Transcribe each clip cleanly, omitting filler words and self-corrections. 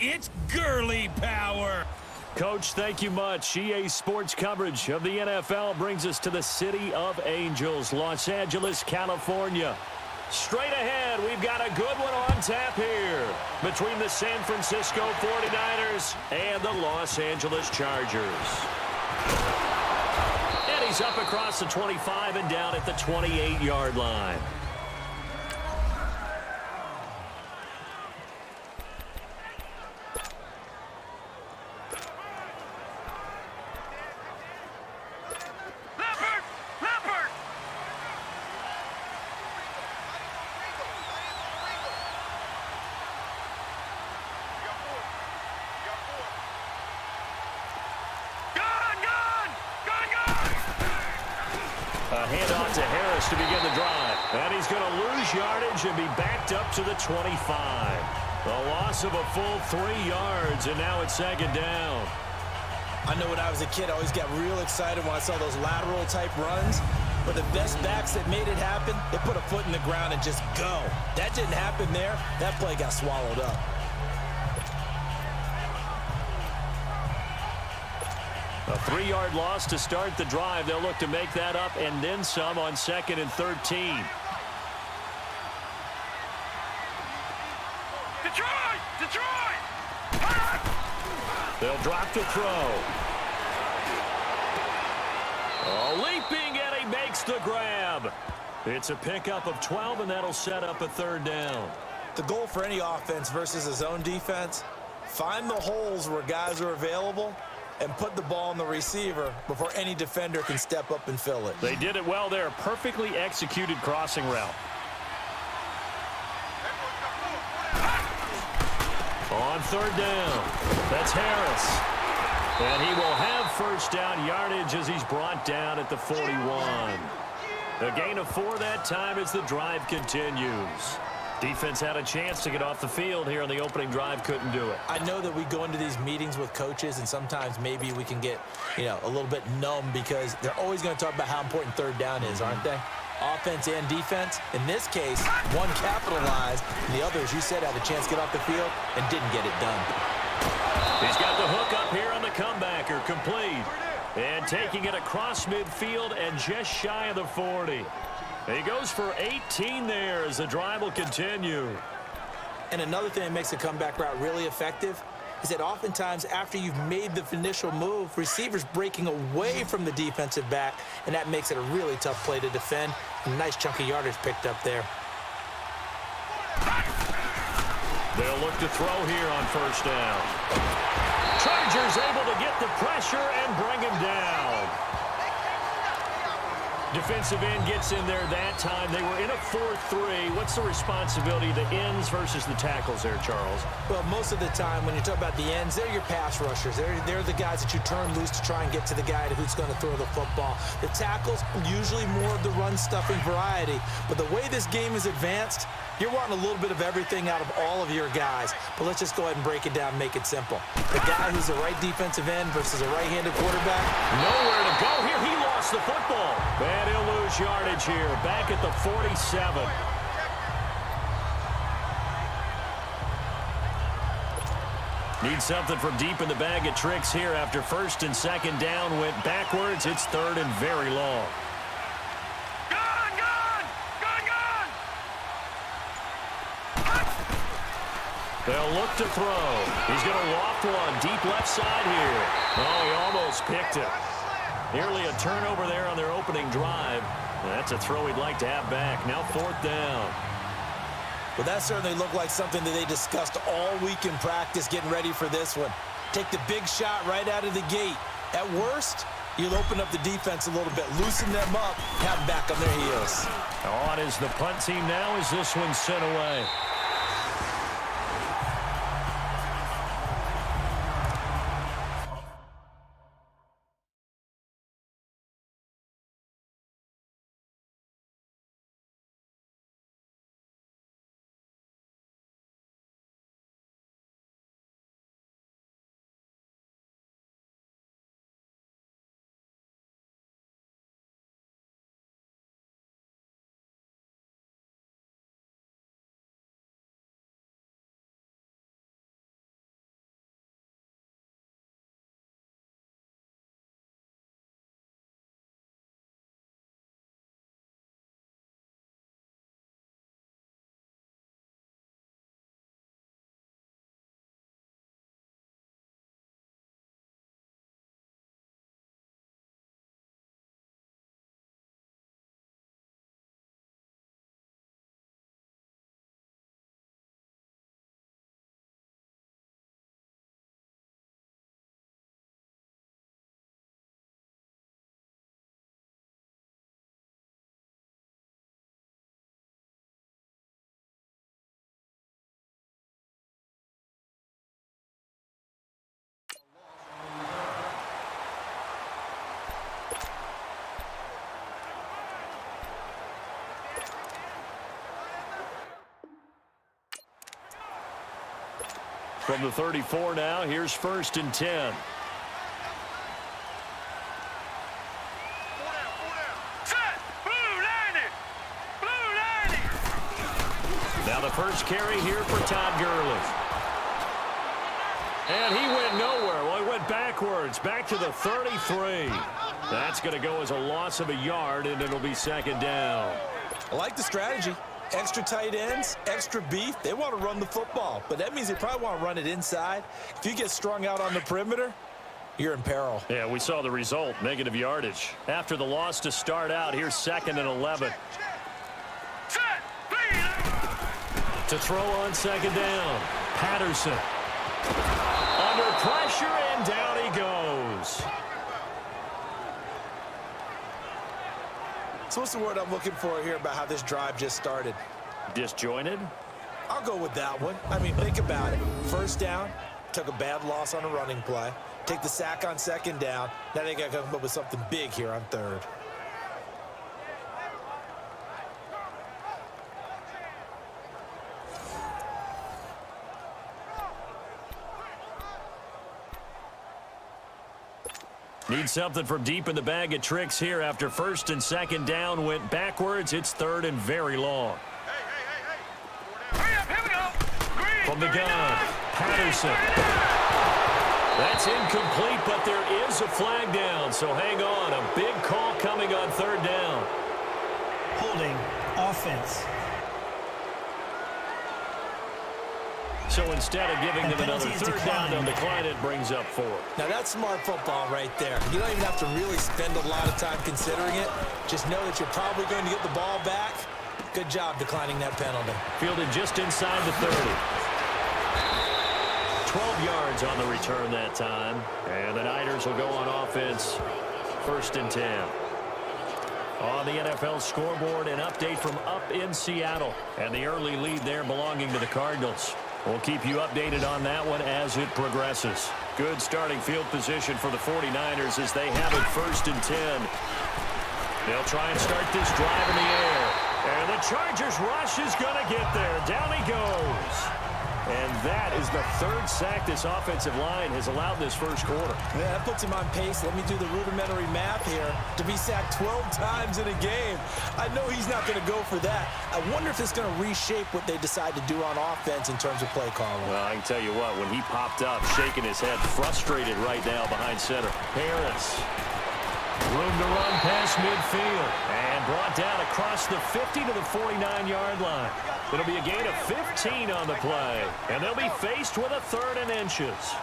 It's girly power. Coach, thank you much. EA Sports coverage of the NFL brings us to the City of Angels, Los Angeles, California. Straight ahead, we've got a good one on tap here between the San Francisco 49ers and the Los Angeles Chargers. And he's up across the 25 and down at the 28-yard line. Handoff to Harris to begin the drive. And he's going to lose yardage and be backed up to the 25. A loss of a full 3 yards, and now it's second down. I know when I was a kid, I always got real excited when I saw those lateral-type runs. But the best backs that made it happen, they put a foot in the ground and just go. That didn't happen there. That play got swallowed up. A 3-yard loss to start the drive. They'll look to make that up and then some on 2nd and 13. Detroit! They'll drop to throw. Oh, leaping, and he makes the grab. It's a pickup of 12, and that'll set up a third down. The goal for any offense versus a zone defense, find the holes where guys are available and put the ball on the receiver before any defender can step up and fill it. They did it well there. Perfectly executed crossing route. On third down, that's Harris. And he will have first down yardage as he's brought down at the 41. A gain of 4 that time as the drive continues. Defense had a chance to get off the field here on the opening drive, couldn't do it. I know that we go into these meetings with coaches, and sometimes maybe we can get, a little bit numb because they're always going to talk about how important third down is, aren't they? Offense and defense. In this case, one capitalized, and the other, as you said, had a chance to get off the field and didn't get it done. He's got the hook up here on the comebacker, complete. And taking it across midfield and just shy of the 40. He goes for 18 there as the drive will continue. And another thing that makes the comeback route really effective is that oftentimes after you've made the initial move, receivers breaking away from the defensive back, and that makes it a really tough play to defend. A nice chunk of yardage picked up there. They'll look to throw here on first down. Chargers able to get the pressure and bring him down. Defensive end gets in there that time. They were in a 4-3. What's the responsibility of the ends versus the tackles there, Charles? Well, most of the time when you talk about the ends, they're your pass rushers. They're the guys that you turn loose to try and get to the guy who's going to throw the football. The tackles, usually more of the run-stuffing variety. But the way this game is advanced, you're wanting a little bit of everything out of all of your guys. But let's just go ahead and break it down and make it simple. The guy who's the right defensive end versus a right-handed quarterback. Nowhere to go here. He lost the football. And he'll lose yardage here. Back at the 47. Need something from deep in the bag of tricks here after first and second down went backwards. It's third and very long. They'll look to throw. He's going to loft one deep left side here. Oh, he almost picked it. Nearly a turnover there on their opening drive. That's a throw he'd like to have back. Now fourth down. Well, that certainly looked like something that they discussed all week in practice getting ready for this one. Take the big shot right out of the gate. At worst, you'll open up the defense a little bit, loosen them up, have them back on their heels. On is the punt team now as this one's sent away. From the 34 now, here's 1st and 10. Now the first carry here for Todd Gurley. And he went nowhere. Well, he went backwards, back to the 33. That's going to go as a loss of a yard, and it'll be 2nd down. I like the strategy. Extra tight ends, extra beef. They want to run the football, but that means they probably want to run it inside. If you get strung out on the perimeter, you're in peril. Yeah, we saw the result, negative yardage. After the loss to start out, here's 2nd and 11. To throw on 2nd down, Patterson. Under pressure, and down he goes. So what's the word I'm looking for here about how this drive just started? Disjointed? I'll go with that one. I mean, think about it. 1st down, took a bad loss on a running play. Take the sack on 2nd down. Now they got to come up with something big here on 3rd. Need something from deep in the bag of tricks here after 1st and 2nd down went backwards. It's 3rd and very long. Hurry up, here we go. Green, From the gun, Patterson. That's incomplete, but there is a flag down, so hang on. A big call coming on 3rd down. Holding offense. So instead of giving them another 3rd down, they'll decline it, brings up 4. Now, that's smart football right there. You don't even have to really spend a lot of time considering it. Just know that you're probably going to get the ball back. Good job declining that penalty. Fielded just inside the 30. 12 yards on the return that time. And the Niners will go on offense. 1st and 10. On the NFL scoreboard, an update from up in Seattle. And the early lead there belonging to the Cardinals. We'll keep you updated on that one as it progresses. Good starting field position for the 49ers as they have it 1st and 10. They'll try and start this drive in the air. And the Chargers rush is going to get there. Down he goes. And that is the 3rd sack this offensive line has allowed this 1st quarter. Yeah, that puts him on pace. Let me do the rudimentary math here. To be sacked 12 times in a game. I know he's not going to go for that. I wonder if it's going to reshape what they decide to do on offense in terms of play calling. Well, I can tell you what, when he popped up, shaking his head, frustrated right now behind center. Harris. Room to run past midfield. And brought down across the 50 to the 49-yard line. It'll be a gain of 15 on the play. And they'll be faced with a 3rd and inches.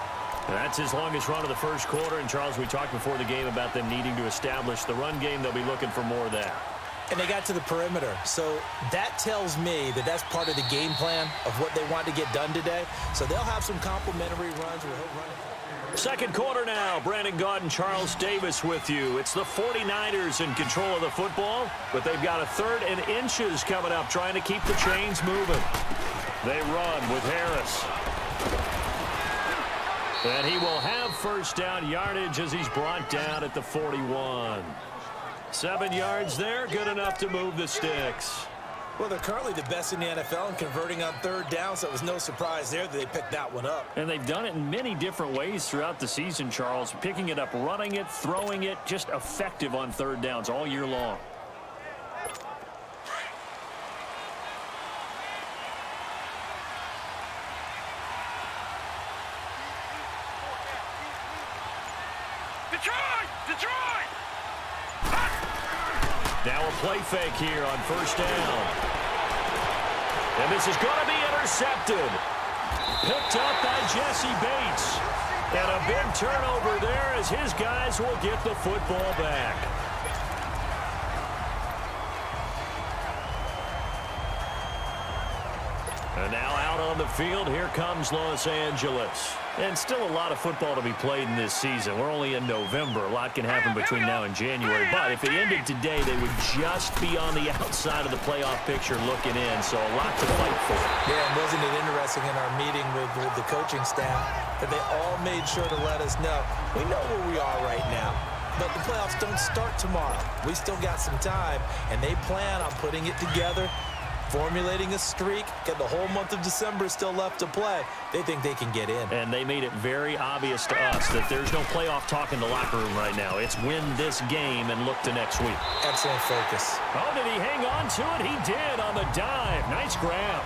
That's his longest run of the 1st quarter. And, Charles, we talked before the game about them needing to establish the run game. They'll be looking for more of that. And they got to the perimeter. So that tells me that that's part of the game plan of what they want to get done today. So they'll have some complimentary runs where he'll run it. 2nd quarter now. Brandon Gaudin and Charles Davis with you. It's the 49ers in control of the football, but they've got a 3rd and inches coming up, trying to keep the chains moving. They run with Harris. And he will have 1st down yardage as he's brought down at the 41. 7 yards there, good enough to move the sticks. Well, they're currently the best in the NFL in converting on 3rd down, so it was no surprise there that they picked that one up. And they've done it in many different ways throughout the season, Charles. Picking it up, running it, throwing it, just effective on 3rd downs all year long. Detroit! Now a play fake here on 1st down. And this is going to be intercepted. Picked up by Jesse Bates. And a big turnover there as his guys will get the football back. And now out on the field, here comes Los Angeles. And still a lot of football to be played in this season. We're only in November. A lot can happen between now and January. But if it ended today, they would just be on the outside of the playoff picture looking in. So a lot to fight for. Yeah, and wasn't it interesting in our meeting with the coaching staff that they all made sure to let us know, we know where we are right now, but the playoffs don't start tomorrow. We still got some time, and they plan on putting it together formulating a streak, get the whole month of December still left to play. They think they can get in. And they made it very obvious to us that there's no playoff talk in the locker room right now. It's win this game and look to next week. Excellent focus. Oh, did he hang on to it? He did on the dive. Nice grab.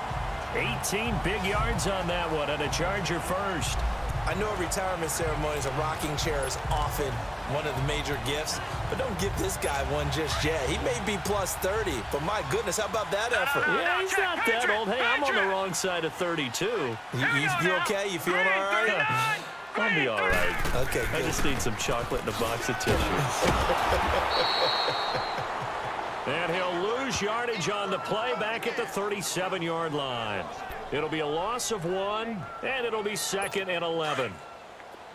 18 big yards on that one, and a Charger first. I know at retirement ceremonies, a rocking chair is often one of the major gifts, but don't give this guy one just yet. He may be plus 30, but my goodness, how about that effort? Yeah, he's not that old. Hey, I'm on the wrong side of 32. You okay? You feeling all right? I'll be all right. Okay, good. I just need some chocolate and a box of tissues. And he'll lose yardage on the play back at the 37-yard line. It'll be a loss of 1, and it'll be 2nd and 11.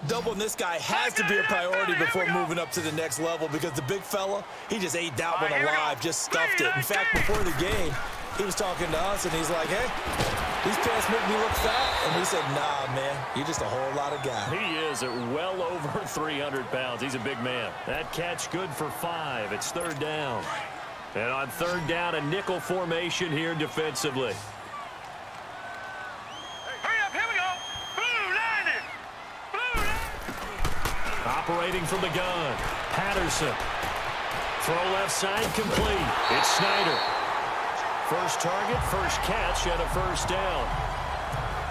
Doubling this guy has to be a priority before moving up to the next level because the big fella, he just ate that one alive, just stuffed it. In fact, before the game, he was talking to us, and he's like, hey, these pants make me look fat. And we said, nah, man, you're just a whole lot of guy. He is at well over 300 pounds. He's a big man. That catch good for 5. It's 3rd down. And on 3rd down, a nickel formation here defensively. Operating from the gun, Patterson. Throw left side complete. It's Snyder. First target, first catch, and a 1st down.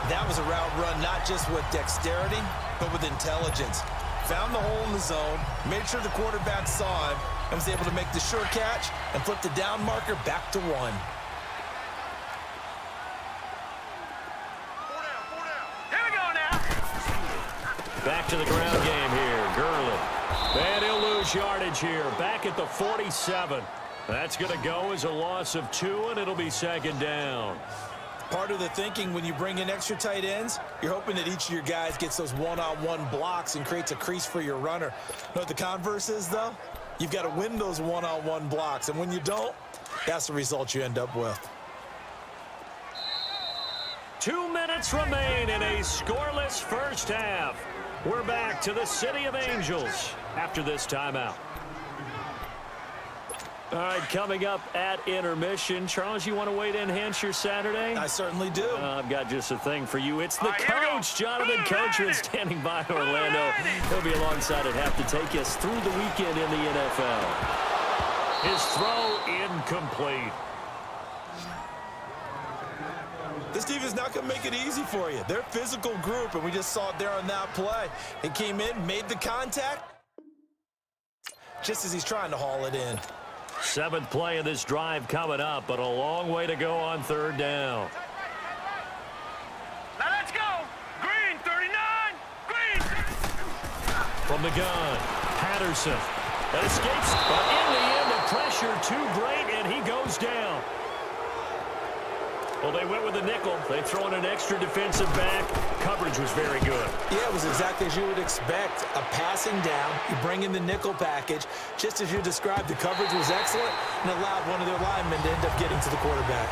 That was a route run not just with dexterity, but with intelligence. Found the hole in the zone, made sure the quarterback saw him, and was able to make the sure catch and flip the down marker back to 1. Back to the ground game here. Gurley. And he'll lose yardage here. Back at the 47. That's going to go as a loss of 2, and it'll be 2nd down. Part of the thinking when you bring in extra tight ends, you're hoping that each of your guys gets those one-on-one blocks and creates a crease for your runner. You know what the converse is, though? You've got to win those one-on-one blocks, and when you don't, that's the result you end up with. 2 minutes remain in a scoreless first half. We're back to the City of Angels after this timeout. All right, coming up at intermission. Charles, you want to wait to enhance your Saturday? I certainly do. I've got just a thing for you. It's the coach, Jonathan Coachman, standing by Orlando. He'll be alongside at half to take us through the weekend in the NFL. His throw incomplete. This defense is not going to make it easy for you. They're a physical group, and we just saw it there on that play. He came in, made the contact, just as he's trying to haul it in. 7th play of this drive coming up, but a long way to go on 3rd down. Now let's go. Green, 39. Green. From the gun, Patterson. That escapes, but in the end, the pressure too great, and he goes down. Well, they went with a nickel. They throw in an extra defensive back. Coverage was very good. Yeah, it was exactly as you would expect. A passing down. You bring in the nickel package. Just as you described, the coverage was excellent and allowed one of their linemen to end up getting to the quarterback.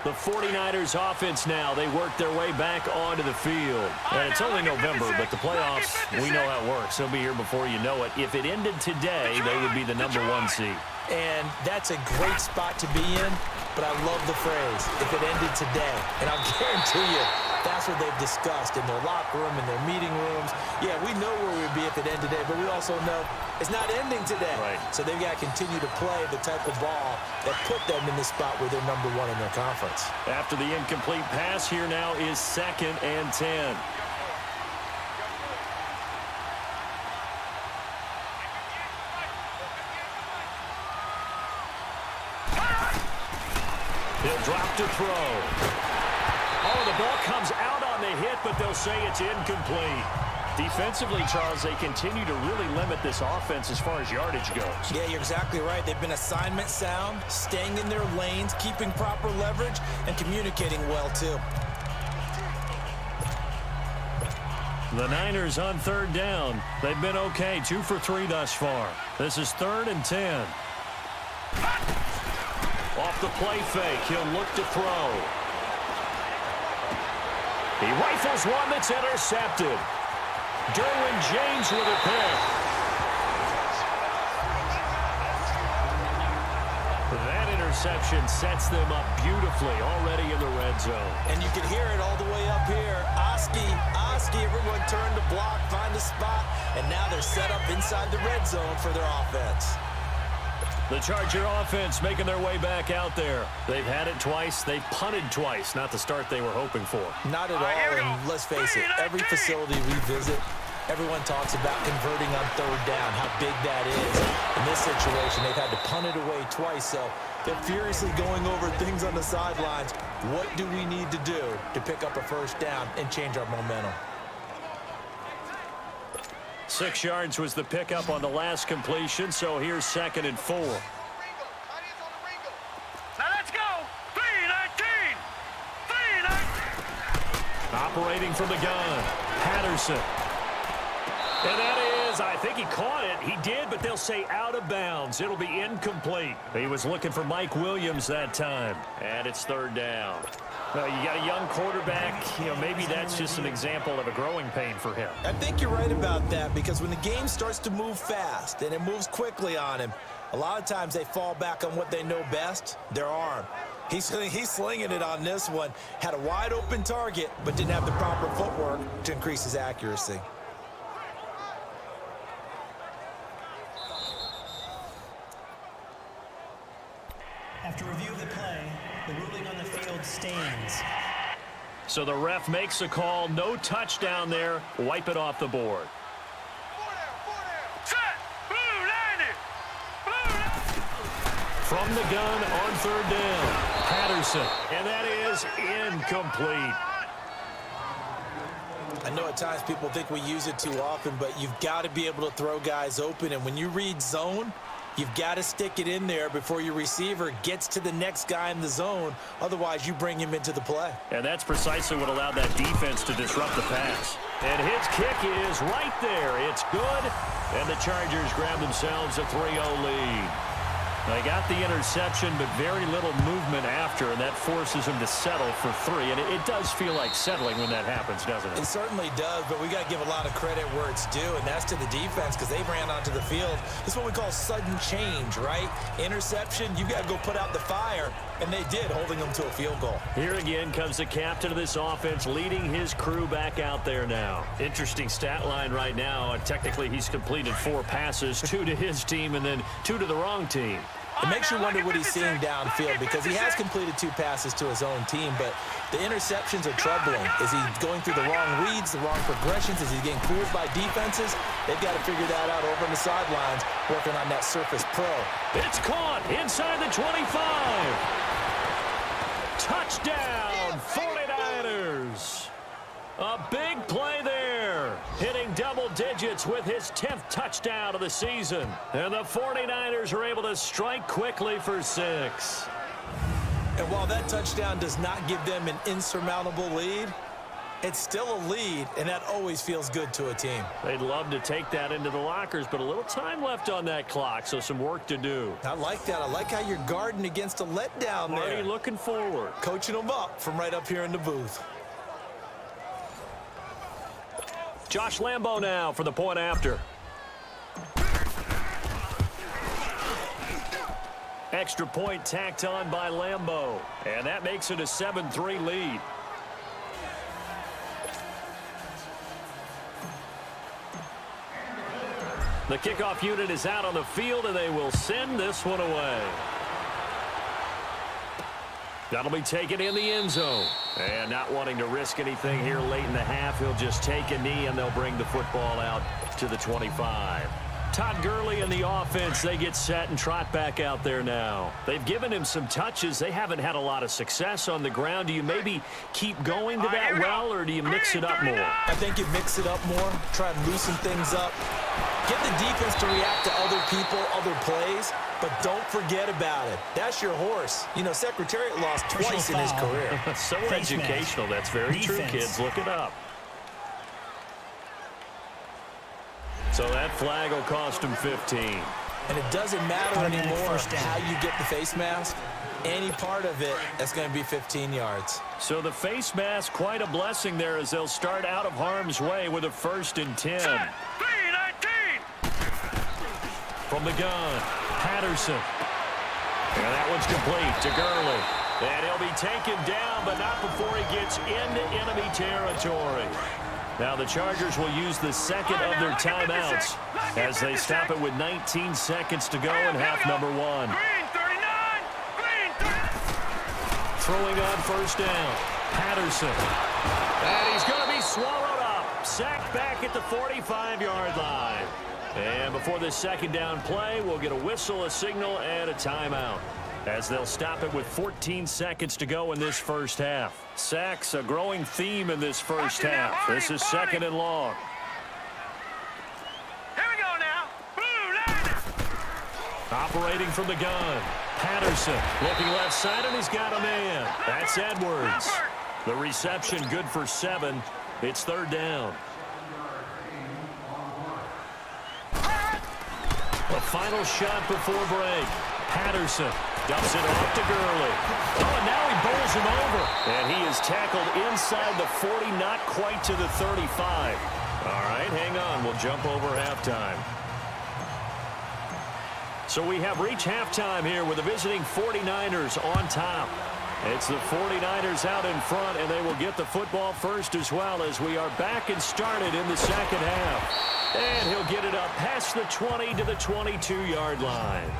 The 49ers offense now, they work their way back onto the field. And it's only November, but the playoffs, we know how it works. They'll be here before you know it. If it ended today, they would be the #1 seed. And that's a great spot to be in, but I love the phrase, if it ended today. And I'll guarantee you, that's what they've discussed in their locker room, in their meeting rooms. Yeah, we know where we'd be if it ended today, but we also know it's not ending today. Right. So they've got to continue to play the type of ball that put them in the spot where they're #1 in their conference. After the incomplete pass, here now is 2nd and 10. He'll drop to throw. Oh, the ball comes out on the hit, but they'll say it's incomplete. Defensively, Charles, they continue to really limit this offense as far as yardage goes. Yeah, you're exactly right. They've been assignment sound, staying in their lanes, keeping proper leverage, and communicating well, too. The Niners on 3rd down. They've been okay, 2 for 3 thus far. This is 3rd and 10. Off the play fake, he'll look to throw. He rifles one that's intercepted. Derwin James with a pick. That interception sets them up beautifully already in the red zone. And you can hear it all the way up here. Oski, everyone turned to block, find a spot, and now they're set up inside the red zone for their offense. The Charger offense making their way back out there. They've had it twice. They've punted twice. Not the start they were hoping for. Not at all, and let's face it, every facility we visit, everyone talks about converting on third down, how big that is. In this situation, they've had to punt it away twice, so they're furiously going over things on the sidelines. What do we need to do to pick up a first down and change our momentum? 6 yards was the pickup on the last completion, so here's 2nd and 4. Now let's go. 3-19. 3-19. Operating from the gun, Patterson. And that is, I think he caught it. He did, but they'll say out of bounds. It'll be incomplete. He was looking for Mike Williams that time. And it's 3rd down. Well, you got a young quarterback. Maybe that's just an example of a growing pain for him. I think you're right about that, because when the game starts to move fast and it moves quickly on him, a lot of times they fall back on what they know best, their arm. He's slinging it on this one. Had a wide open target, but didn't have the proper footwork to increase his accuracy. After review of the play, the ruling on the field stands. So the ref makes a call. No touchdown there. Wipe it off the board. 4 down. Set. Blue 90. Blue 90. From the gun on 3rd down, Patterson. And that is incomplete. I know at times people think we use it too often, but you've got to be able to throw guys open. And when you read zone, you've got to stick it in there before your receiver gets to the next guy in the zone. Otherwise, you bring him into the play. And that's precisely what allowed that defense to disrupt the pass. And his kick is right there. It's good. And the Chargers grab themselves a 3-0 lead. They got the interception, but very little movement after, and that forces them to settle for 3. And it does feel like settling when that happens, doesn't it? It certainly does, but we got to give a lot of credit where it's due, and that's to the defense, because they ran onto the field. This is what we call sudden change, right? Interception, you got to go put out the fire, and they did, holding them to a field goal. Here again comes the captain of this offense, leading his crew back out there now. Interesting stat line right now. Technically, he's completed 4 passes, 2 to his team, and then 2 to the wrong team. It makes you wonder what he's seeing downfield, because he has completed 2 passes to his own team, but the interceptions are troubling. Is he going through the wrong reads, the wrong progressions? Is he getting fooled by defenses? They've got to figure that out over on the sidelines, working on that Surface Pro. It's caught inside the 25. Touchdown, 49ers. A big play there, hitting double digits with his 10th touchdown of the season. And the 49ers are able to strike quickly for 6. And while that touchdown does not give them an insurmountable lead, it's still a lead, and that always feels good to a team. They'd love to take that into the lockers, but a little time left on that clock, so some work to do. I like that. I like how you're guarding against a letdown there. Already looking forward. Coaching them up from right up here in the booth. Josh Lambo now for the point after. Extra point tacked on by Lambo. And that makes it a 7-3 lead. The kickoff unit is out on the field, and they will send this one away. That'll be taken in the end zone. And not wanting to risk anything here late in the half, he'll just take a knee, and they'll bring the football out to the 25. Todd Gurley and the offense, they get set and trot back out there now. They've given him some touches. They haven't had a lot of success on the ground. Do you maybe keep going to that well, or do you mix it up more? I think you mix it up more, try and loosen things up. Get the defense to react to other people, other plays, but don't forget about it. That's your horse. You know, Secretariat lost twice in his career. So educational. That's very true, kids. Look it up. So that flag will cost him 15. And it doesn't matter Automatic anymore first down. how you get the face mask. Any part of it, that's going to be 15 yards. So the face mask, quite a blessing there as they'll start out of harm's way with a 1st and 10. 3-19. From the gun, Patterson. And that one's complete to Gurley. And he'll be taken down, but not before he gets into enemy territory. Now the Chargers will use the second of their timeouts as they stop it with 19 seconds to go in half number 1. Green 39. Green 39. Throwing on 1st down, Patterson. And he's going to be swallowed up. Sacked back at the 45-yard line. And before this 2nd down play, we'll get a whistle, a signal, and a timeout, as they'll stop it with 14 seconds to go in this 1st half. Sacks, a growing theme in this 1st half. This is 2nd and long. Here we go now. Blue line. Operating from the gun, Patterson looking left side, and he's got a man. That's Edwards. The reception good for 7. It's 3rd down. The final shot before break. Patterson dumps it off to Gurley. Oh, and now he bowls him over. And he is tackled inside the 40, not quite to the 35. All right, hang on. We'll jump over halftime. So we have reached halftime here with the visiting 49ers on top. It's the 49ers out in front, and they will get the football first as well as we are back and started in the 2nd half. And he'll get it up past the 20 to the 22-yard line.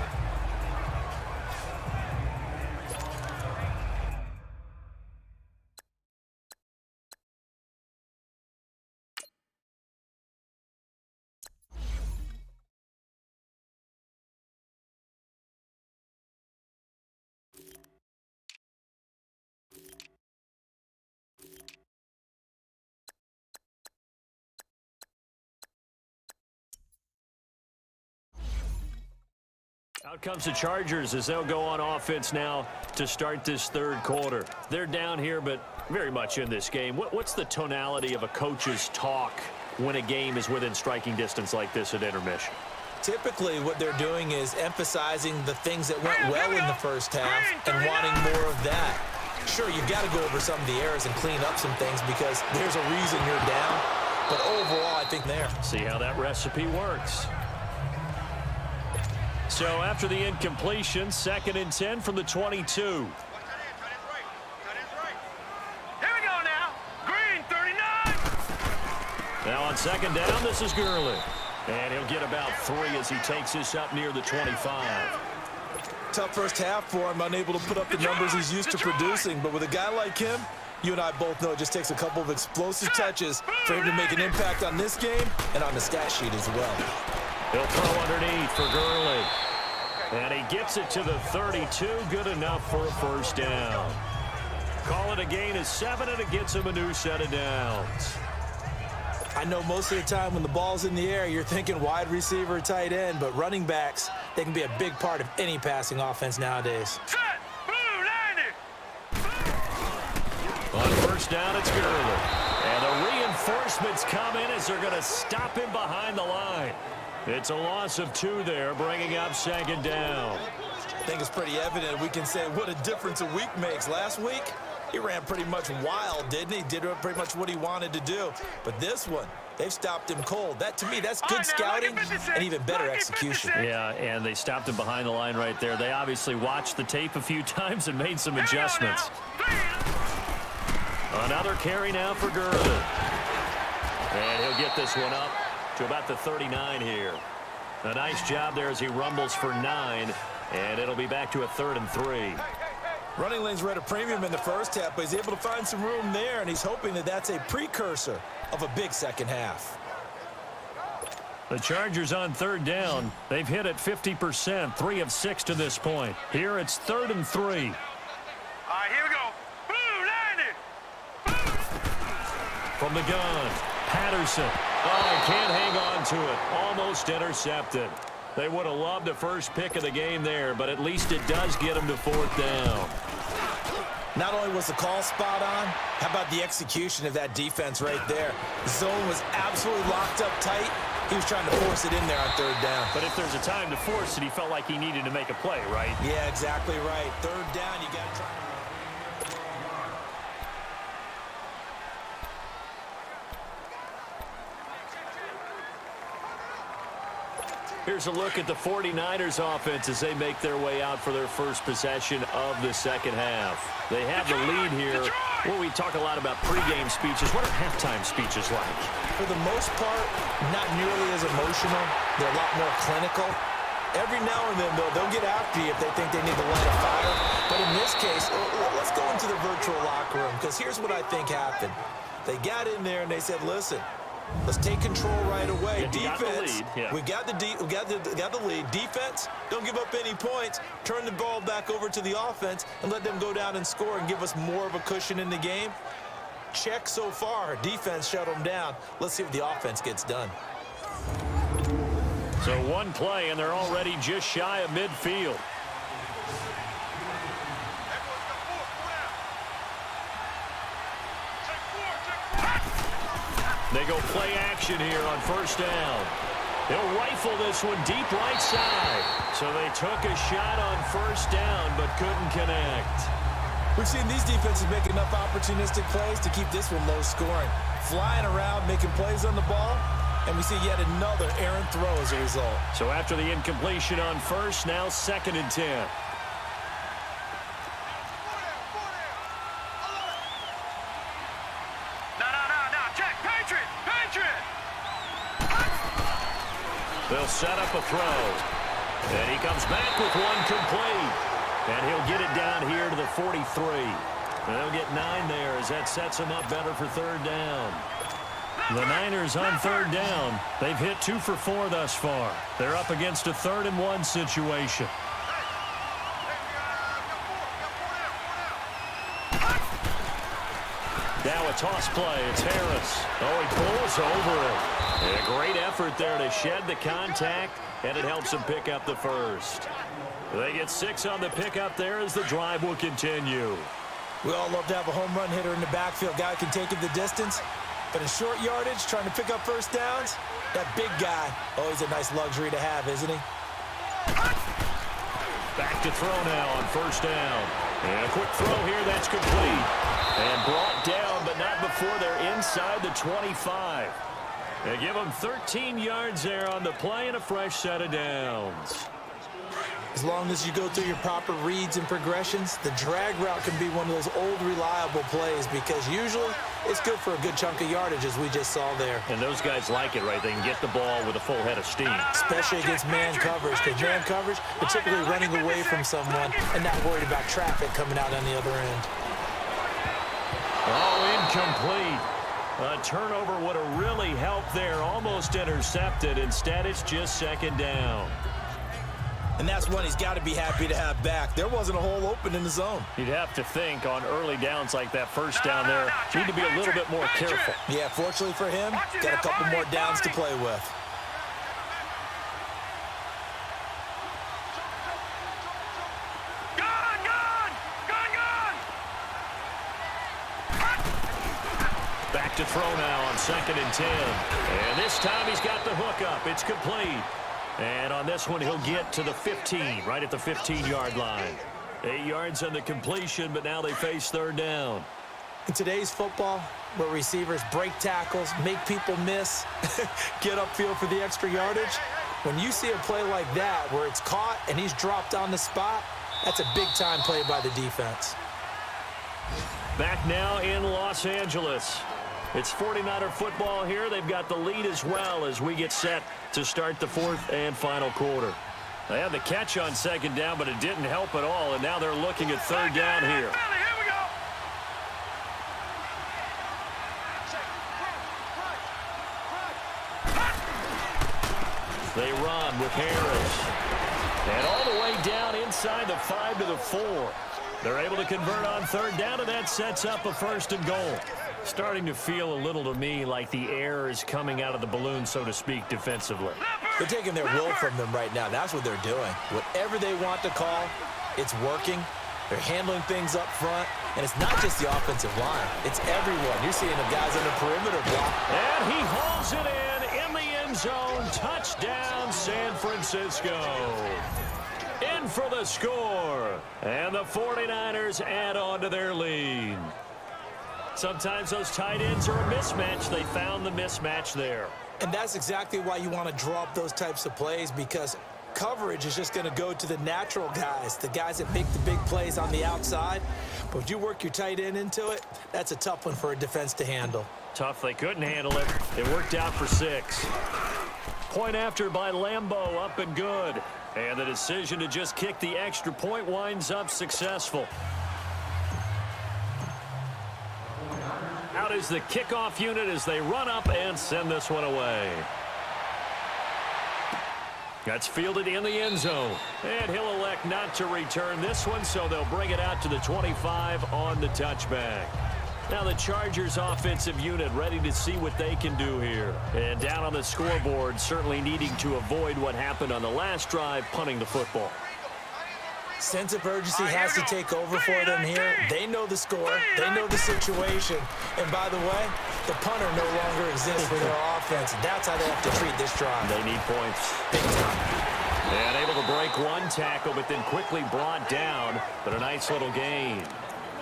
Out comes the Chargers as they'll go on offense now to start this 3rd quarter. They're down here, but very much in this game. What's the tonality of a coach's talk when a game is within striking distance like this at intermission? Typically, what they're doing is emphasizing the things that went well in the 1st half and wanting more of that. Sure, you've got to go over some of the errors and clean up some things because there's a reason you're down. But overall, I think there. See how that recipe works. So after the incompletion, 2nd and 10 from the 22. Here we go now. Green 39. Now on 2nd down, this is Gurley. And he'll get about 3 as he takes this up near the 25. Tough 1st half for him, unable to put up the numbers he's used to producing. But with a guy like him, you and I both know it just takes a couple of explosive touches for him to make an impact on this game and on the stat sheet as well. He'll throw underneath for Gurley. And he gets it to the 32. Good enough for a 1st down. Call it a gain of 7, and it gets him a new set of downs. I know most of the time when the ball's in the air, you're thinking wide receiver, tight end, but running backs, they can be a big part of any passing offense nowadays. Set. Blue line. On 1st down, it's Gurley. And the reinforcements come in as they're going to stop him behind the line. It's a loss of 2 there, bringing up 2nd down. I think it's pretty evident. We can say what a difference a week makes. Last week, he ran pretty much wild, didn't he? Did pretty much what he wanted to do. But this one, they've stopped him cold. That, to me, that's good scouting and even better execution. Yeah, and they stopped him behind the line right there. They obviously watched the tape a few times and made some adjustments. Another carry now for Gurley. And he'll get this one up to about the 39 here. A nice job there as he rumbles for 9, and it'll be back to a 3rd and 3. Running lanes were at a premium in the 1st half, but he's able to find some room there, and he's hoping that that's a precursor of a big 2nd half. The Chargers on 3rd down. They've hit it 50%, 3 of 6 to this point. Here it's 3rd and 3. All right, here we go. Blue line. From the gun, Patterson. Oh, he can't hang on to it. Almost intercepted. They would have loved the first pick of the game there, but at least it does get them to 4th down. Not only was the call spot on, how about the execution of that defense right there? The zone was absolutely locked up tight, He was trying to force it in there on third down. But if there's a time to force it, he felt like he needed to make a play, right? Yeah, exactly right. Third down, you got to try. Here's a look at the 49ers offense as they make their way out for their first possession of the second half. They have the lead here. Well, we talk a lot about pregame speeches. What are halftime speeches like? For the most part, not nearly as emotional. They're a lot more clinical. Every now and then, though, they'll get after you if they think they need to light a fire. But in this case, let's go into the virtual locker room, because here's what I think happened. They got in there and they said, listen, let's take control right away. Defense, we got the lead. Defense, don't give up any points. Turn the ball back over to the offense and let them go down and score and give us more of a cushion in the game. Check so far. Defense shut them down. Let's see what the offense gets done. So one play, and they're already just shy of midfield. They go play action here on first down. He'll rifle this one deep right side. So they took a shot on first down but couldn't connect. We've seen these defenses make enough opportunistic plays to keep this one low scoring. Flying around, making plays on the ball, and we see yet another errant throw as a result. So after the incompletion on first, now 2nd and 10. They'll set up a throw. And he comes back with one complete. And he'll get it down here to the 43. And they'll get 9 there as that sets him up better for third down. The Niners on third down. They've hit 2 for 4 thus far. They're up against a 3rd and 1 situation. Now a toss play. It's Harris. Oh, he pulls over it. And a great effort there to shed the contact, and it helps him pick up the first. They get 6 on the pickup there as the drive will continue. We all love to have a home run hitter in the backfield. Guy can take it the distance. But in short yardage, trying to pick up first downs, that big guy, always a nice luxury to have, isn't he? Back to throw now on first down. And a quick throw here, that's complete. And brought down, but not before they're inside the 25. They give them 13 yards there on the play and a fresh set of downs. As long as you go through your proper reads and progressions, the drag route can be one of those old reliable plays because usually it's good for a good chunk of yardage, as we just saw there. And those guys like it, right? They can get the ball with a full head of steam. Especially against man coverage, because man coverage, particularly running away from someone and not worried about traffic coming out on the other end. Oh, incomplete. A turnover would have really helped there. Almost intercepted. Instead, it's just 2nd down. And that's one he's got to be happy to have back. There wasn't a hole open in the zone. You'd have to think on early downs like that first down there, need to be a little bit more careful. Yeah, fortunately for him, got a couple more downs to play with. Back to throw now on 2nd and 10. And this time he's got the hook up. It's complete. And on this one, he'll get to the 15, right at the 15-yard line. 8 yards on the completion, but now they face third down. In today's football, where receivers break tackles, make people miss, get upfield for the extra yardage, when you see a play like that where it's caught and he's dropped on the spot, that's a big-time play by the defense. Back now in Los Angeles. It's 49er football here. They've got the lead as well as we get set to start the 4th and final quarter. They had the catch on 2nd down, but it didn't help at all, and now they're looking at 3rd down here. They run with Harris. And all the way down inside the 5 to the 4. They're able to convert on 3rd down, and that sets up a 1st and goal. Starting to feel a little to me like the air is coming out of the balloon, so to speak, defensively. They're taking their will from them right now. That's what they're doing. Whatever they want to call, it's working. They're handling things up front. And it's not just the offensive line. It's everyone. You're seeing the guys on the perimeter block. And he hauls it in the end zone. Touchdown, San Francisco. In for the score. And the 49ers add on to their lead. Sometimes those tight ends are a mismatch. They found the mismatch there. And that's exactly why you want to draw up those types of plays, because coverage is just going to go to the natural guys, the guys that make the big plays on the outside. But if you work your tight end into it, that's a tough one for a defense to handle. Tough, they couldn't handle it. It worked out for 6. Point after by Lambeau, up and good. And the decision to just kick the extra point winds up successful. Out is the kickoff unit as they run up and send this one away. That's fielded in the end zone. And he'll elect not to return this one, so they'll bring it out to the 25 on the touchback. Now the Chargers offensive unit ready to see what they can do here. And down on the scoreboard, certainly needing to avoid what happened on the last drive, punting the football. Sense of urgency has to take over for them here. They know the score. They know the situation. And by the way, the punter no longer exists for their offense. That's how they have to treat this drive. They need points. Big time. And able to break one tackle, but then quickly brought down. But a nice little gain.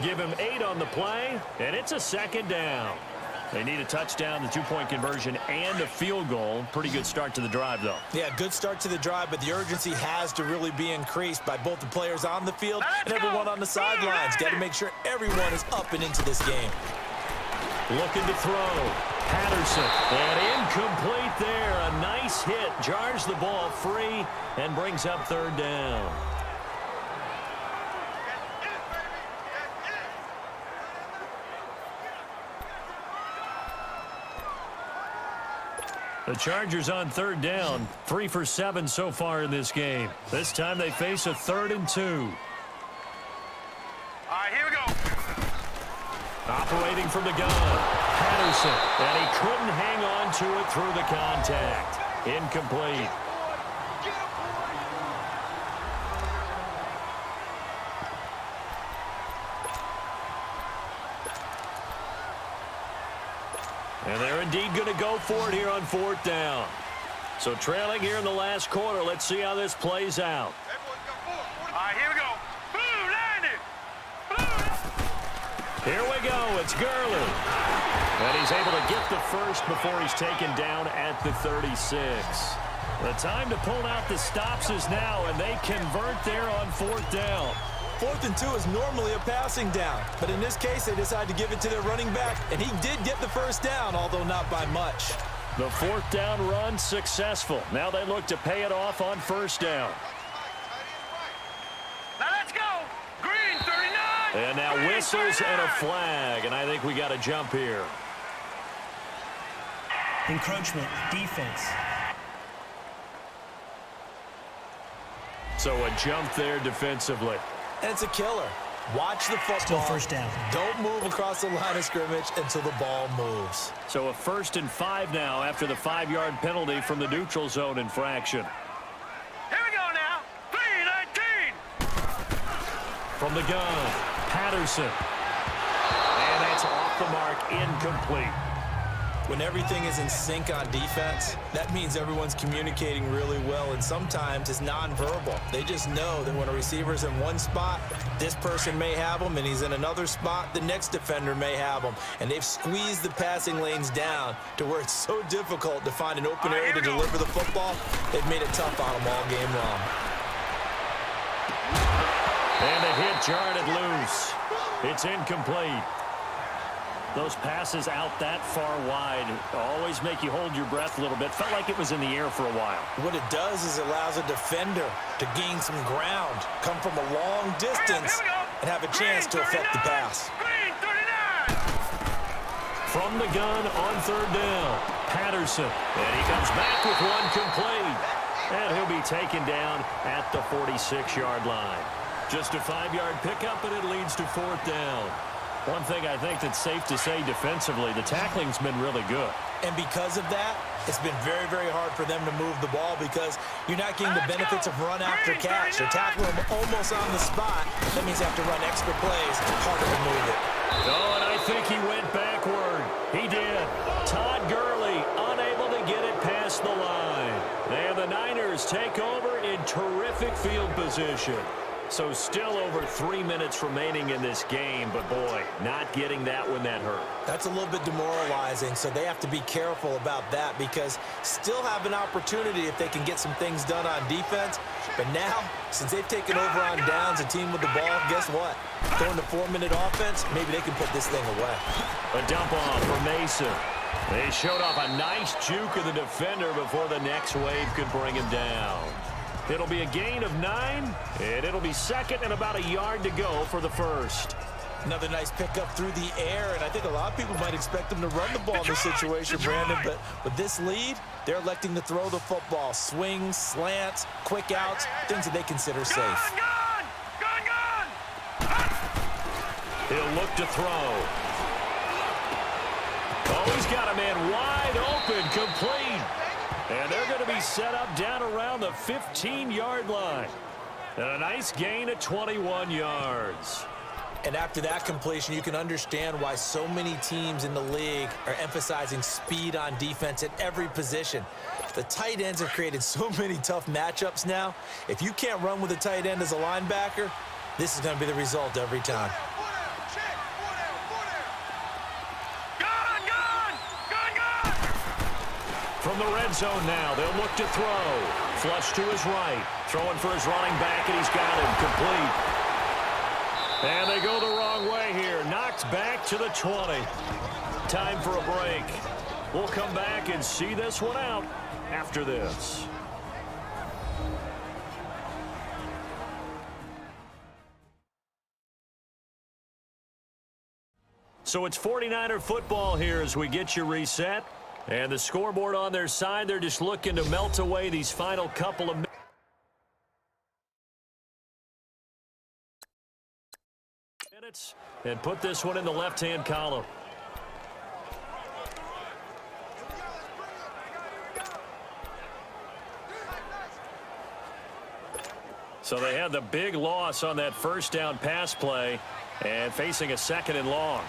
Give him 8 on the play, and it's a second down. They need a touchdown, the 2-point conversion, and a field goal. Pretty good start to the drive, though. Yeah, good start to the drive, but the urgency has to really be increased by both the players on the field and everyone on the sidelines. Got to make sure everyone is up and into this game. Looking to throw. Patterson. And incomplete there. A nice hit. Jars the ball free and brings up 3rd down. The Chargers on 3rd down, 3 for 7 so far in this game. This time they face a 3rd and 2. All right, here we go. Operating from the gun, Patterson, and he couldn't hang on to it through the contact. Incomplete. And they're indeed going to go for it here on 4th down. So trailing here in the last quarter. Let's see how this plays out. All right, here we go. Boom, landed. Boom. Here we go. It's Gurley. And he's able to get the first before he's taken down at the 36. The time to pull out the stops is now, and they convert there on 4th down. 4th and 2 is normally a passing down, but in this case, they decide to give it to their running back, and he did get the first down, although not by much. The 4th down run successful. Now they look to pay it off on 1st down. Now let's go. Green 39. And now Green whistles 39. and a flag, and I think we got a jump here. Encroachment, defense. So a jump there defensively. And it's a killer. Watch the football. Still 1st down. Don't move across the line of scrimmage until the ball moves. So a 1st and 5 now after the 5-yard penalty from the neutral zone infraction. Here we go now. 3-19. From the gun, Patterson. And that's off the mark, incomplete. When everything is in sync on defense, that means everyone's communicating really well, and sometimes it's nonverbal. They just know that when a receiver's in one spot, this person may have him, and he's in another spot, the next defender may have him. And they've squeezed the passing lanes down to where it's so difficult to find an open area to deliver the football. They've made it tough on them all game long. And the hit jarred it loose. It's incomplete. Those passes out that far wide always make you hold your breath a little bit. Felt like it was in the air for a while. What it does is it allows a defender to gain some ground, come from a long distance, and have a chance to affect the pass. Green 39. From the gun on 3rd down, Patterson. And he comes back with one complete. And he'll be taken down at the 46-yard line. Just a 5-yard pickup, and it leads to 4th down. One thing I think that's safe to say defensively, the tackling's been really good. And because of that, it's been very, very hard for them to move the ball because you're not getting the benefits of run after catch. They're tackling them almost on the spot. That means they have to run extra plays. Harder to move it. Oh, and I think he went backward. He did. Todd Gurley unable to get it past across the line. And the Niners take over in terrific field position. So still over 3 minutes remaining in this game, but boy, not getting that one that hurt. That's a little bit demoralizing, so they have to be careful about that because still have an opportunity if they can get some things done on defense. But now, since they've taken over on downs, a team with the ball, guess what? Going to 4-minute offense, maybe they can put this thing away. A dump off for Mason. They showed off a nice juke of the defender before the next wave could bring him down. It'll be a gain of 9, and it'll be second and about a yard to go for the first. Another nice pickup through the air, and I think a lot of people might expect them to run the ball in this situation, Brandon, but with this lead, they're electing to throw the football. Swings, slants, quick outs, things that they consider safe. He'll look to throw. Oh, he's got a man wide open, complete. And they're going to be set up down around the 15-yard line. And a nice gain of 21 yards. And after that completion, you can understand why so many teams in the league are emphasizing speed on defense at every position. The tight ends have created so many tough matchups now. If you can't run with a tight end as a linebacker, this is going to be the result every time. From the red zone now, they'll look to throw. Flush to his right. Throwing for his running back, and he's got him complete. And they go the wrong way here. Knocked back to the 20. Time for a break. We'll come back and see this one out after this. So it's 49er football here as we get you reset. And the scoreboard on their side, they're just looking to melt away these final couple of minutes and put this one in the left-hand column. So they had the big loss on that first down pass play and facing a second and long.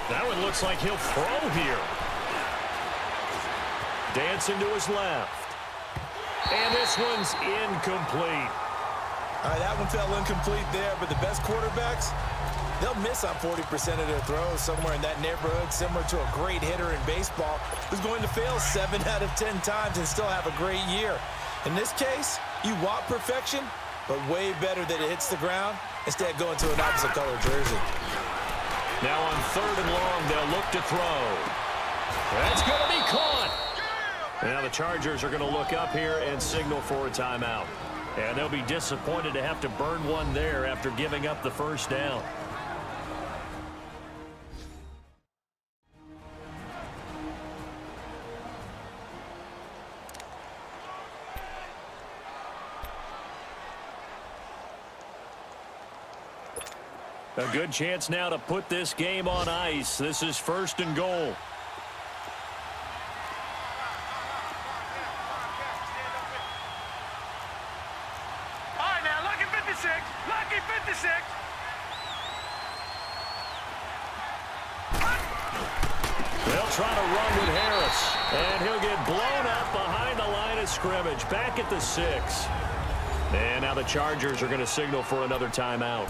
That one looks like he'll throw here. Dancing to his left. And this one's incomplete. All right, that one fell incomplete there, but the best quarterbacks, they'll miss on 40% of their throws somewhere in that neighborhood, similar to a great hitter in baseball who's going to fail 7 out of 10 times and still have a great year. In this case, you want perfection, but way better that it hits the ground instead of going to an opposite color jersey. Now on 3rd and long, they'll look to throw. That's going to be caught. Now the Chargers are going to look up here and signal for a timeout. And they'll be disappointed to have to burn one there after giving up the first down. A good chance now to put this game on ice. This is 1st and goal. All right, now, lucky 56. Lucky 56. They'll try to run with Harris. And he'll get blown up behind the line of scrimmage. Back at the 6. And now the Chargers are going to signal for another timeout,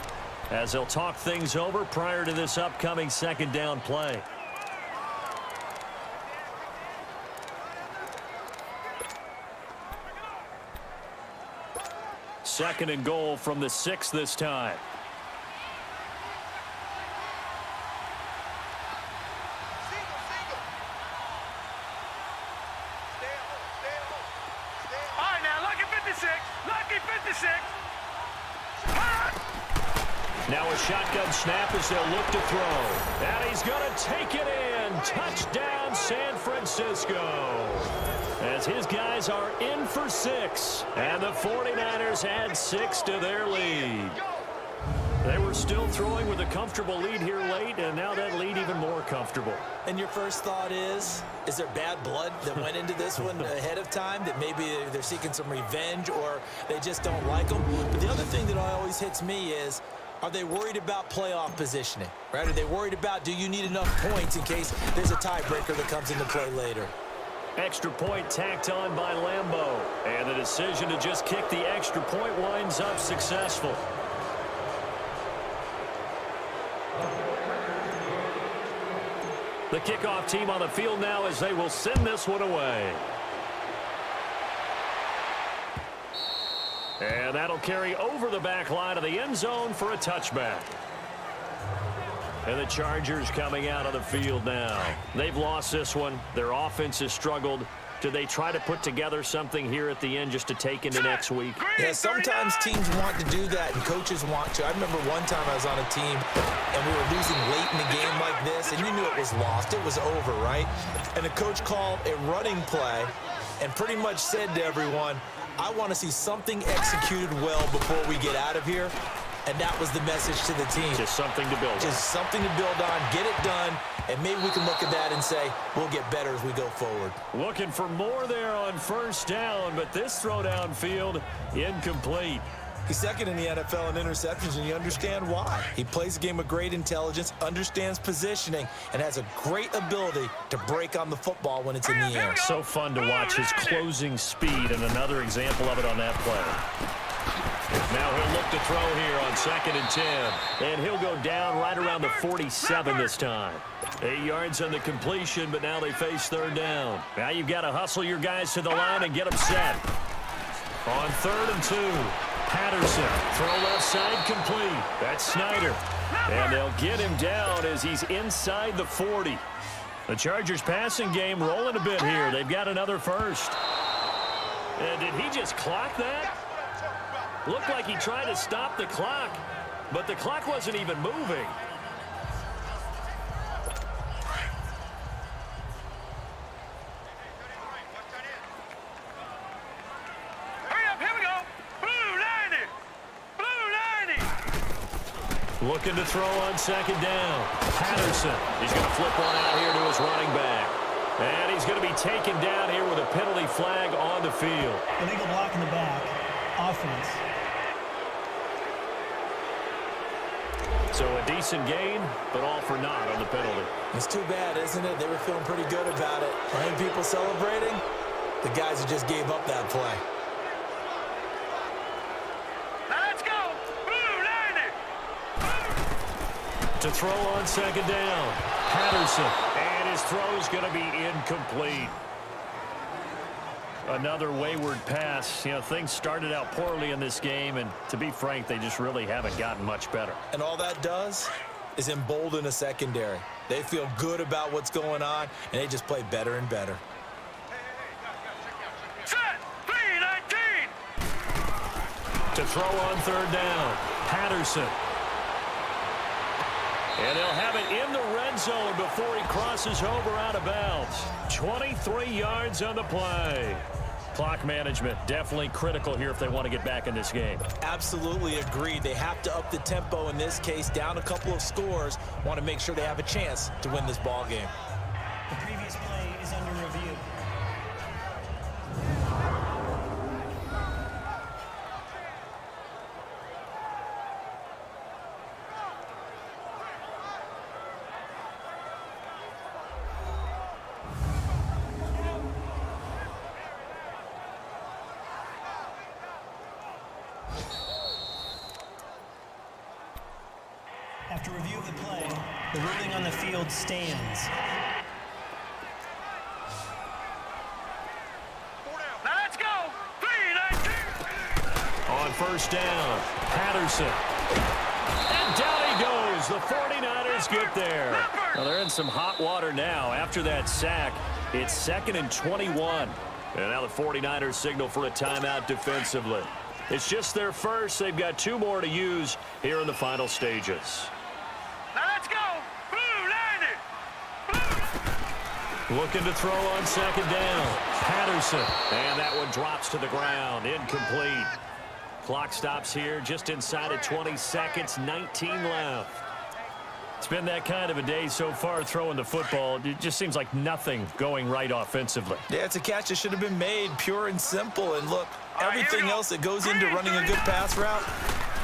as they'll talk things over prior to this upcoming 2nd down play. Second and goal from the 6 this time. All right, now, lucky 56. Lucky 56. Now a shotgun snap as they'll look to throw. And he's going to take it in. Touchdown, San Francisco. as his guys are in for 6. And the 49ers add 6 to their lead. They were still throwing with a comfortable lead here late, and now that lead even more comfortable. And your first thought is there bad blood that went into this one ahead of time, that maybe they're seeking some revenge or they just don't like them? But the other thing that always hits me is, are they worried about playoff positioning, right? Are they worried about, do you need enough points in case there's a tiebreaker that comes into play later? Extra point tacked on by Lambeau. And the decision to just kick the extra point winds up successful. The kickoff team on the field now as they will send this one away. And that'll carry over the back line of the end zone for a touchback. And the Chargers coming out of the field now. They've lost this one. Their offense has struggled. Do they try to put together something here at the end just to take into next week? Yeah, sometimes teams want to do that and coaches want to. I remember one time I was on a team and we were losing late in the game like this, and you knew it was lost. It was over, right? And the coach called a running play and pretty much said to everyone, I want to see something executed well before we get out of here. And that was the message to the team. Just something to build on. Just something to build on, get it done, and maybe we can look at that and say, we'll get better as we go forward. Looking for more there on first down, but this throw downfield incomplete. He's second in the NFL in interceptions, and you understand why. He plays a game of great intelligence, understands positioning, and has a great ability to break on the football when it's in the air. So fun to watch his closing speed, and another example of it on that play. Now he'll look to throw here on 2nd and 10. And he'll go down right around the 47 this time. 8 yards on the completion, but now they face 3rd down. Now you've got to hustle your guys to the line and get them set. On 3rd and 2, Patterson. Throw left side complete. That's Snyder. And they'll get him down as he's inside the 40. The Chargers passing game rolling a bit here. They've got another first. And did he just clock that? Looked like he tried to stop the clock, but the clock wasn't even moving. Hurry up, here we go. Blue 90. Blue 90. Looking to throw on 2nd down. Patterson. He's going to flip one out here to his running back. And he's going to be taken down here with a penalty flag on the field. Illegal block in the back. Offense. So a decent gain, but all for naught on the penalty. It's too bad, isn't it? They were feeling pretty good about it. And people celebrating, the guys who just gave up that play. Now let's go. Blue 90. To throw on 2nd down. Patterson. And his throw is going to be incomplete. Another wayward pass. You know, things started out poorly in this game, and to be frank, they just really haven't gotten much better. And all that does is embolden a secondary. They feel good about what's going on, and they just play better and better. Set. 319. To throw on 3rd down. Patterson. And they'll have it in the red zone before he crosses over out of bounds. 23 yards on the play. Clock management definitely critical here if they want to get back in this game. Absolutely agreed. They have to up the tempo in this case, down a couple of scores. Want to make sure they have a chance to win this ball game. The previous play is under review. After review of the play, the ruling on the field stands. Now let's go. 319. On 1st down, Patterson. And down he goes. The 49ers get there. Well, they're in some hot water now. After that sack, it's 2nd and 21. And now the 49ers signal for a timeout defensively. It's just their first. They've got 2 more to use here in the final stages. Now let's go. Blue 90. Blue. Looking to throw on second down. Patterson. And that one drops to the ground. Incomplete. Clock stops here just inside of 20 seconds. 19 left. It's been that kind of a day so far throwing the football. It just seems like nothing going right offensively. Yeah, it's a catch that should have been made, pure and simple. And look, everything else that goes into running a good pass route,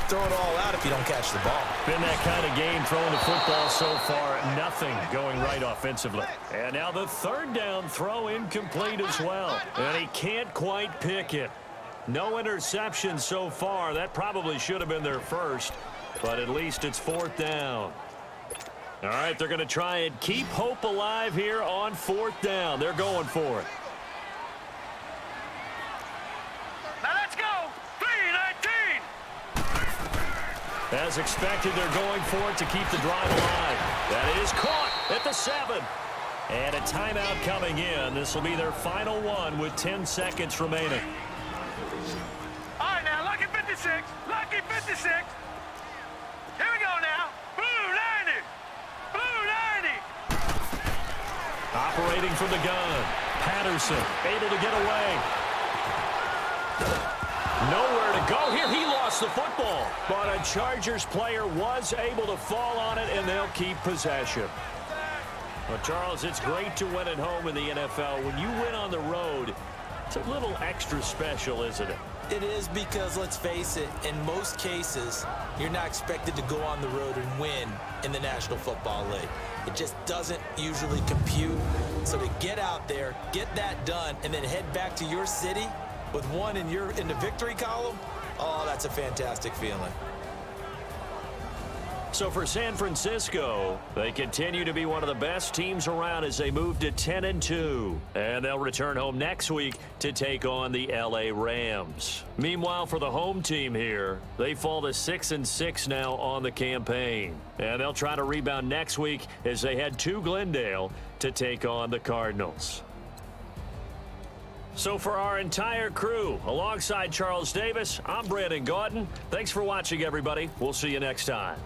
throw it all out if you don't catch the ball. Been that kind of game throwing the football so far. Nothing going right offensively. And now the third down throw incomplete as well. And he can't quite pick it. No interceptions so far. That probably should have been their first. But at least it's fourth down. All right, they're going to try and keep hope alive here on fourth down. They're going for it. Now let's go. 3:19. As expected, they're going for it to keep the drive alive. That is caught at the 7. And a timeout coming in. This will be their final one with 10 seconds remaining. All right, now, lucky 56. Lucky 56. Here we go now. Blue 90. Blue 90. Operating from the gun. Patterson able to get away. Nowhere to go here. He lost the football. But a Chargers player was able to fall on it, and they'll keep possession. Well, Charles, it's great to win at home in the NFL. When you win on the road, it's a little extra special, isn't it? It is because, let's face it, in most cases, you're not expected to go on the road and win in the National Football League. It just doesn't usually compute. So to get out there, get that done, and then head back to your city with one in the victory column, oh, that's a fantastic feeling. So for San Francisco, they continue to be one of the best teams around as they move to 10-2. And they'll return home next week to take on the LA Rams. Meanwhile, for the home team here, they fall to 6-6 now on the campaign. And they'll try to rebound next week as they head to Glendale to take on the Cardinals. So for our entire crew, alongside Charles Davis, I'm Brandon Gaudin. Thanks for watching, everybody. We'll see you next time.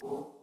Cool.